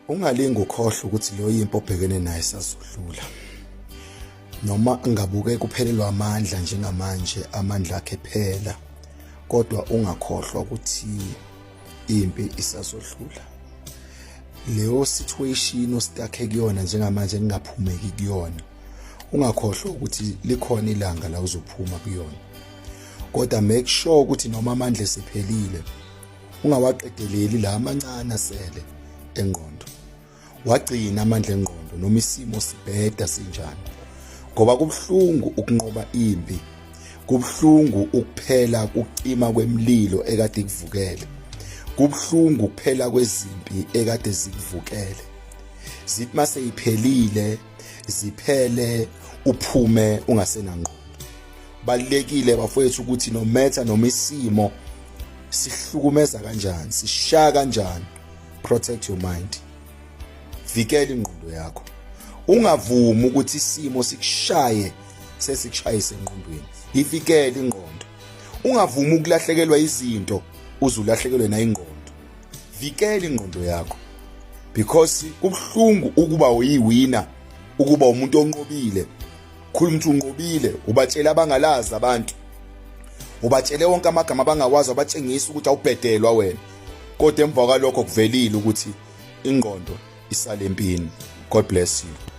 Ungalingi ukhohlwa ukuthi leyo yimpo obhekene nayo isazodlula. Noma ungabuke kuphelelwa amandla njengamanje amandla akhe phela, kodwa ungakhohlwa ukuthi impi isazodlula. Leyo situation ostakhe kuyona njengamanje engaphumeki kuyona, ungakhohlwa ukuthi likhona ilanga la uzophuma kuyona. Kodwa make sure ukuthi noma amandla esephelile ungawaqedeleli la amancane asele engqondo. Wagcina amandla engqondo noma isimo sibheda sinjani, ngoba kubhlungu ukunqoba impi, kubhlungu ukuphela ukucima kwemililo ekade kuvukele, kubhlungu ukuphela kwezimpi ekade zikuvukele. Zithi mase iphelile ziphele uphume ungasenangqondo. Balekile bafowethu ukuthi no matter noma isimo sihlukumeza kanjani, sishaya kanjani, protect your mind. Vikela ingqondo yakho. Ungavumi ukuthi isimo sikushaye sesikushayise engqondweni. Ivikele ingqondo. Ungavumi ukulahlekelwa izinto uzulahlekelwe na ingqondo. Vikela ingqondo yakho. Because kubhlungu ukuba uyiwina, ukuba umuntu onqobile. Khuluma ukuthi unqobile, ubatshela abangalazi abantu. Ubatshele wonke amagama abangawazi, abatshengisa ukuthi awubhedelwa wena. Kodwa emva kwalokho kuvelile ukuthi ingqondo isale empini. God bless you.